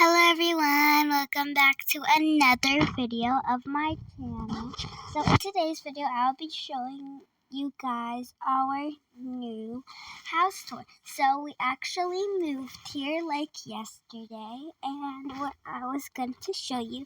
Hello everyone, welcome back to another video of my channel. So in today's video, I'll be showing you guys our new house tour. So we actually moved here like yesterday, and I was going to show you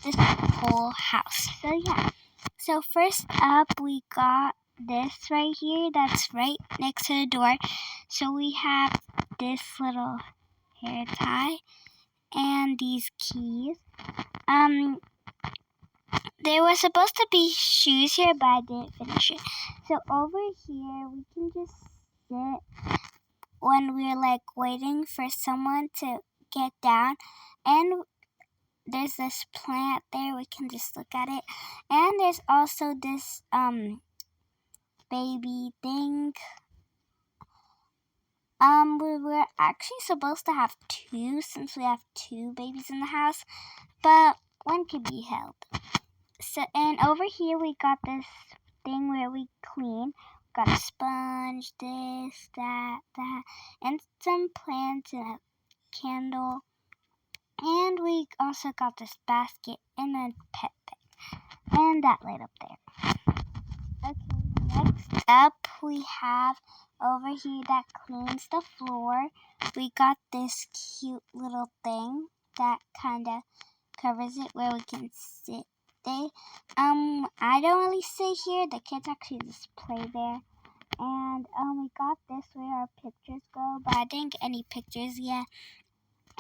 this whole house. So yeah, so first up we got this right here that's right next to the door. So we have this little hair tie and these keys. There was supposed to be shoes here, but I didn't finish it. So over here, we can just sit when we're like waiting for someone to get down. And there's this plant there, we can just look at it. And there's also this baby thing. We were actually supposed to have two since we have two babies in the house, but one could be held. So, and over here we got this thing where we clean. Got a sponge, this, that, and some plants and a candle. And we also got this basket and a pet bag. And that light up there. Okay, next up we have over here that cleans the floor. We got this cute little thing that kind of covers it where we can sit. I don't really sit here. The kids actually just play there. And we got this where our pictures go, but I didn't get any pictures yet.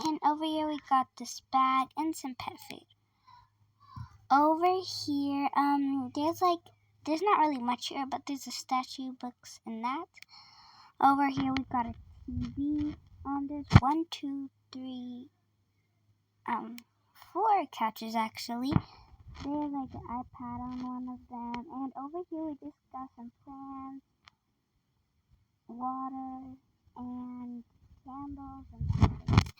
And over here we got this bag and some pet food. Over here, there's not really much here, but there's a statue, books, and that. Over here we got a TV. There's 1, 2, 3, 4 couches actually. There's like an iPad on one of them. And over here we just got some plants, water, and candles and batteries.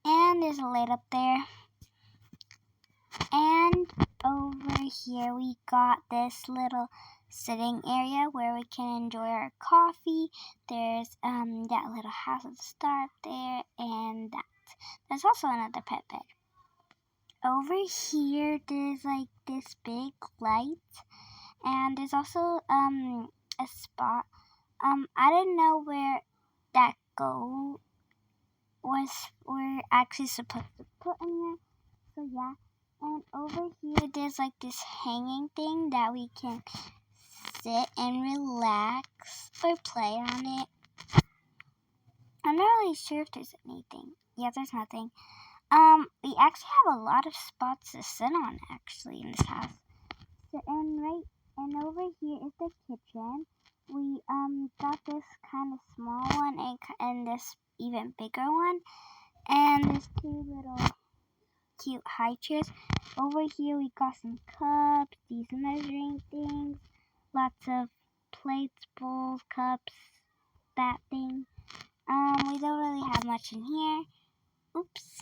And there's a light up there. And over here we got this little sitting area where we can enjoy our coffee. There's that little house at the start there, and that. There's also another pet bed. Over here there's like this big light, and there's also a spot. I didn't know where that goat was we're actually supposed to put in here. So yeah. And over here there's like this hanging thing that we can sit and relax or play on it. I'm not really sure if there's anything. Yeah, there's nothing. We actually have a lot of spots to sit on actually in this house. So and over here is the kitchen. We got this kind of small one and this even bigger one. And there's two little cute high chairs. Over here we got some cups, these measuring things, lots of plates, bowls, cups, that thing. We don't really have much in here. Oops.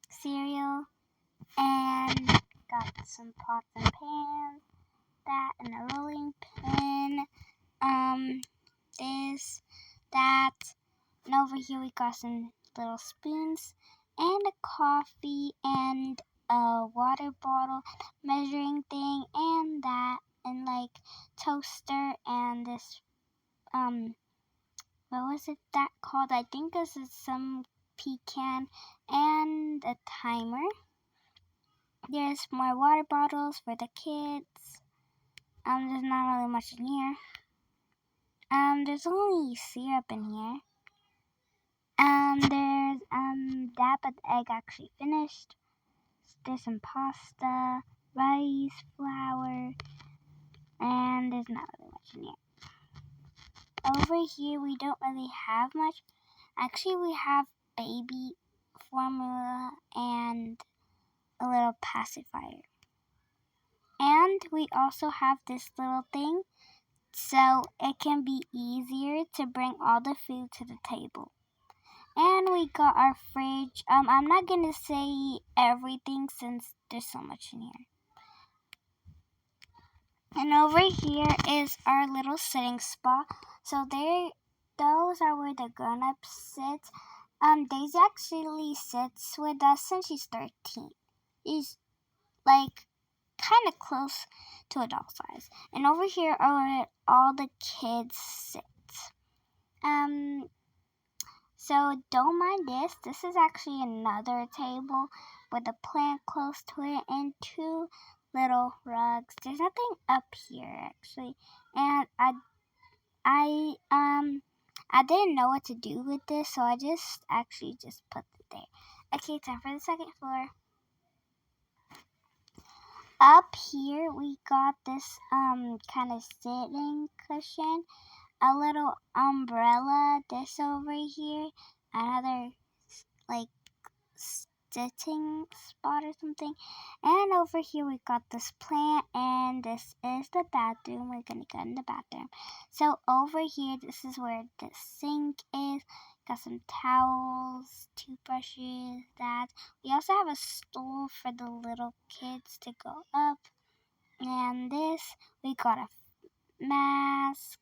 Cereal, and got some pots and pans, that, and a rolling pin, this, that, and over here we got some little spoons, and a coffee, and a water bottle, measuring thing, and that, and like toaster, and this, what was it that called? I think this is some pecan, and a timer. There's more water bottles for the kids. There's not really much in here. There's only syrup in here. There's that, but the egg actually finished. There's some pasta, rice, flour, and there's not really much in here. Over here, we don't really have much. Actually, we have baby formula and a little pacifier. And we also have this little thing so it can be easier to bring all the food to the table. And we got our fridge. I'm not going to say everything since there's so much in here. And over here is our little sitting spot. So those are where the grown-ups sit. Daisy actually sits with us since she's 13. She's like kind of close to adult size. And over here are where all the kids sit. So don't mind this. This is actually another table with a plant close to it and two little rugs. There's nothing up here actually, and I didn't know what to do with this, so I just put it there. Okay, time for the second floor. Up here we got this kind of sitting cushion, a little umbrella, this over here, another like sitting spot or something, and over here we got this plant, and this is the bathroom. We're gonna go in the bathroom. So over here, this is where the sink is. Got some towels, toothbrushes, that. We also have a stool for the little kids to go up, and this, we got a mask,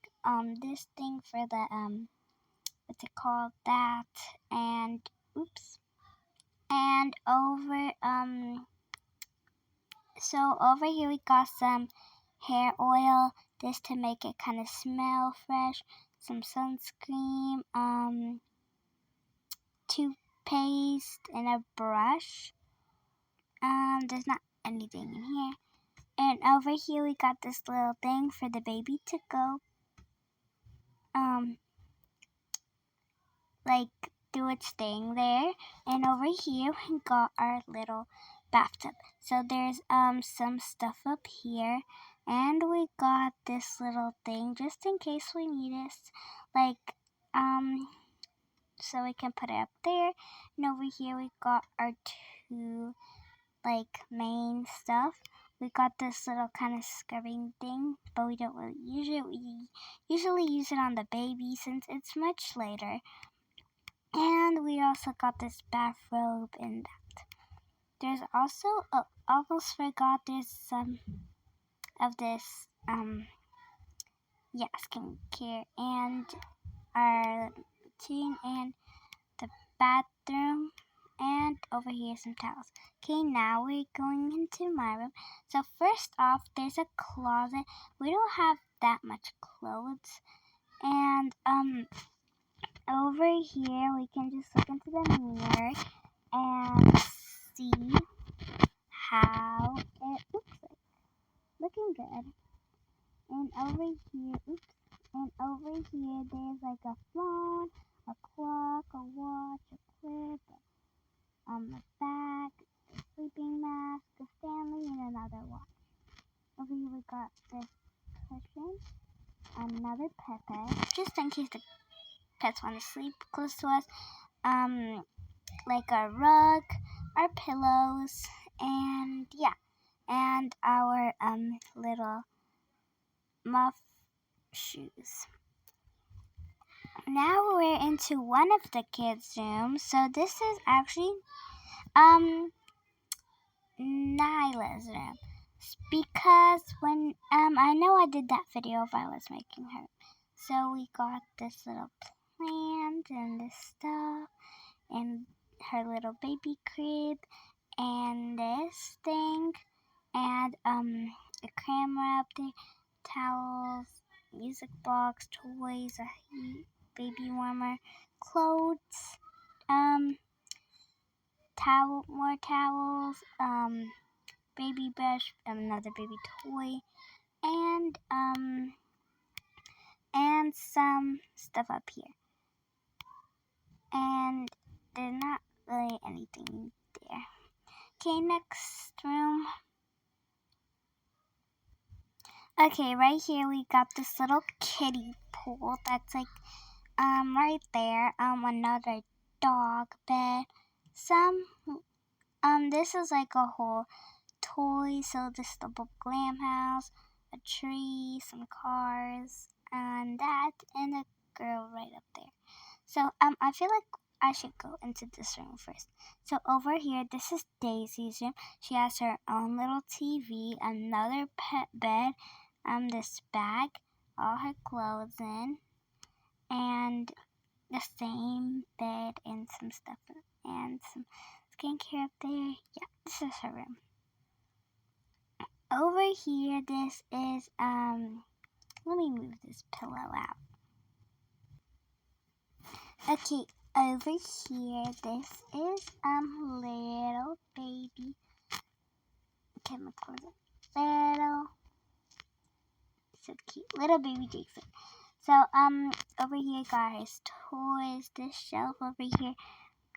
this thing for the what's it called, that, and oops, and so over here we got some hair oil, this to make it kind of smell fresh, some sunscreen, toothpaste, and a brush. There's not anything in here. And over here we got this little thing for the baby to go like do its thing there. And over here we got our little bathtub. So there's some stuff up here, and we got this little thing just in case we need it, like so we can put it up there. And over here we got our two like main stuff. We got this little kind of scrubbing thing, but we don't really use it. We usually use it on the baby since it's much later. And we also got this bathrobe and that. There's also, almost forgot, there's some of this, skincare and our routine and the bathroom. And over here some towels. Okay, now we're going into my room. So first off, there's a closet. We don't have that much clothes. And over here we can just look into the mirror and see how it looks like. Looking good. And over here there's like a phone, a clock, a watch, a clip, a bag, a sleeping mask, a Stanley, and another watch. Over here we got this cushion, another pet bed, just in case the pets want to sleep close to us, like our rug, our pillows, and yeah, and our little muff shoes. Now we're into one of the kids' rooms. So this is actually Nyla's room, because when I know I did that video if I was making her. So we got this little plant and this stuff and her little baby crib and this thing and a camera up there, towels, music box, toys, a baby warmer, clothes, more towels, baby brush, another baby toy, and some stuff up here. And there's not really anything there. Okay, next room. Okay, right here we got this little kiddie pool that's like right there. Another dog bed. This is like a whole toy, so this double glam house, a tree, some cars, and that, and a girl right up there. So I feel like I should go into this room first. So over here, this is Daisy's room. She has her own little TV, another pet bed, this bag, all her clothes in, and the same bed and some stuff and some skincare up there. Yeah, this is her room. Over here, this is, let me move this pillow out. Okay, over here, this is, little baby. Okay, I'm gonna close it. So cute, little baby Jason. So, over here got his toys, this shelf over here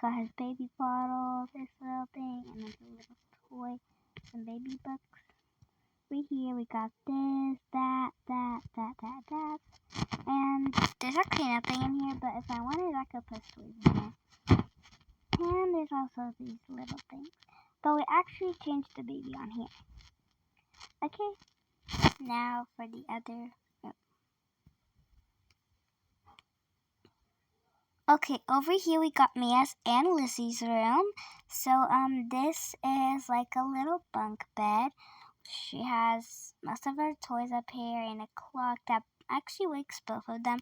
got his baby bottle, this little thing, and then a little toy, some baby books. Over here we got this, that, and there's actually nothing in here, but if I wanted, I could put toys in here. And there's also these little things, but we actually changed the baby on here. Okay, now for the other room. Okay, over here we got Mia's and Lizzie's room. So, this is like a little bunk bed. She has most of her toys up here and a clock that actually wakes both of them.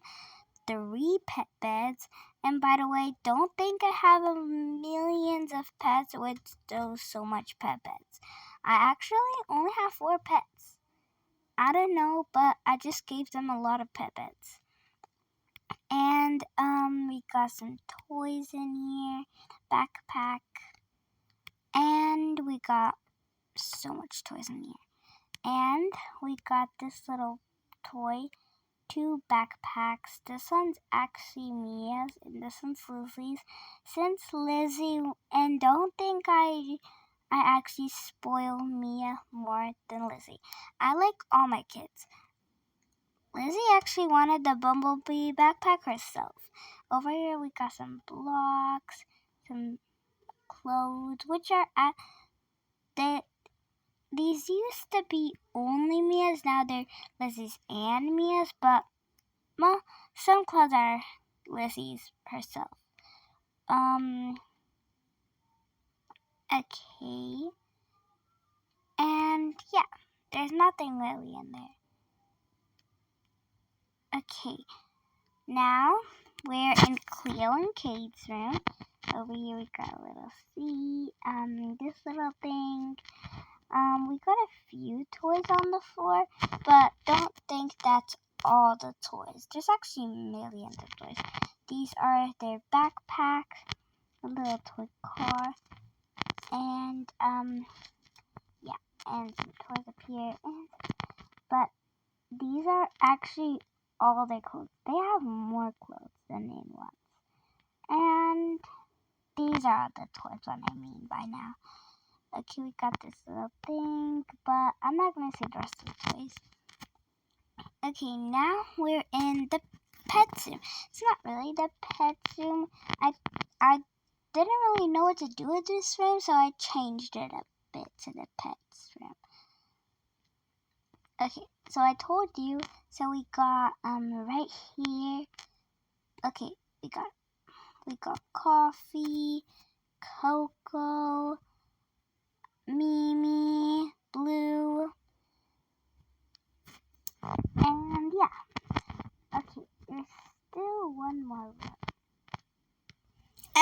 3 pet beds. And by the way, don't think I have millions of pets with those so much pet beds. I actually only have 4 pets. I don't know, but I just gave them a lot of pet beds. And we got some toys in here, backpack, and we got so much toys in here. And we got this little toy, 2 backpacks. This one's actually Mia's and this one's Lizzie's. Since Lizzie, and don't think I actually spoil Mia more than Lizzie. I like all my kids. Lizzie actually wanted the Bumblebee backpack herself. Over here we got some blocks, some clothes, which are these used to be only Mia's, now they're Lizzie's and Mia's, but well, some clothes are Lizzie's herself. Okay. And yeah, there's nothing really in there. Okay, now we're in Cleo and Kate's room. Over here we got a little seat, this little thing. We got a few toys on the floor, but don't think that's all the toys. There's actually millions of toys. These are their backpacks, a little toy car, and yeah, and some toys up here. But these are actually all their clothes. They have more clothes than they want. And these are all the toys, what I mean by now. Okay, we got this little thing, but I'm not going to say the rest of the toys. Okay, now we're in the pet room. It's not really the pet room. I didn't really know what to do with this room, so I changed it a bit to the pets room. Okay, so I told you, so we got right here. Okay, we got coffee, Coco, Mimi, Blue, and yeah. Okay, there's still one more room.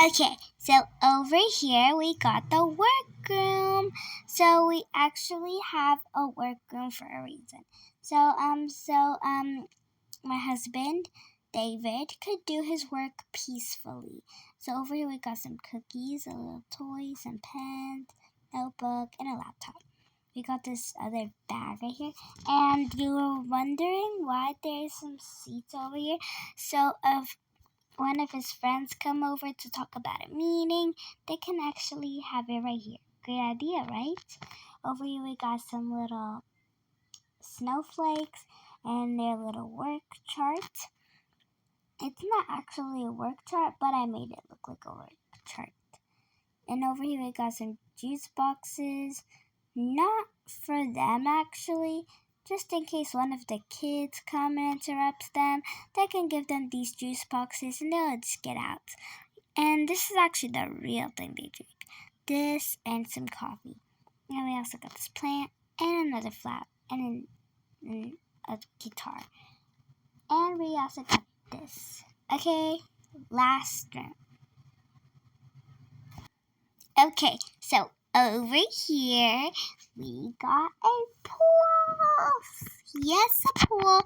Okay, so over here we got the workroom. So we actually have a workroom for a reason. So my husband David could do his work peacefully. So over here we got some cookies, a little toy, some pens, notebook, and a laptop. We got this other bag right here, and you were wondering why there's some seats over here. So if one of his friends come over to talk about a meeting, they can actually have it right here. Great idea, right? Over here we got some little snowflakes and their little work chart. It's not actually a work chart, but I made it look like a work chart. And over here we got some juice boxes. Not for them actually. Just in case one of the kids come and interrupts them, they can give them these juice boxes and they'll just get out. And this is actually the real thing they drink. This and some coffee. And we also got this plant and another flower and a guitar. And we also got this. Okay? last room. Okay, so over here we got a pool. Yes, a pool,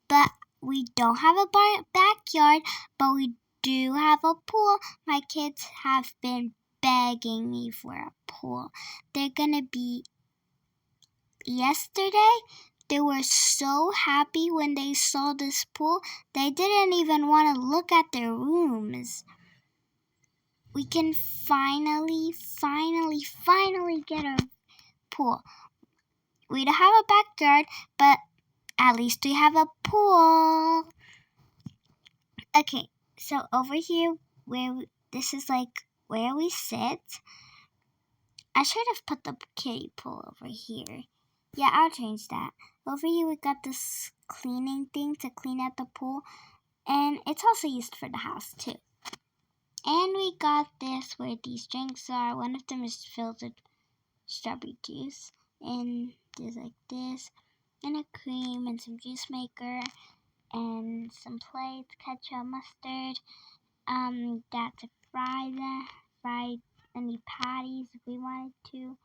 but we don't have a backyard, but we do have a pool. My kids have been begging me for a pool. They're gonna be yesterday. They were so happy when they saw this pool. They didn't even want to look at their rooms. We can finally get a pool. We don't have a backyard, but at least we have a pool. Okay, so over here, this is like where we sit. I should have put the kiddie pool over here. Yeah, I'll change that. Over here, we got this cleaning thing to clean out the pool, and it's also used for the house too. And we got this where these drinks are. One of them is filled with strawberry juice, and there's like this, and a cream, and some juice maker, and some plates, ketchup, mustard. That's to fry any patties if we wanted to,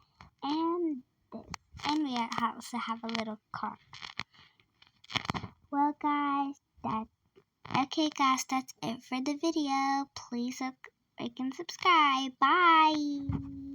and this. And we also have a little car. Well, guys, that's it for the video. Please like and subscribe. Bye.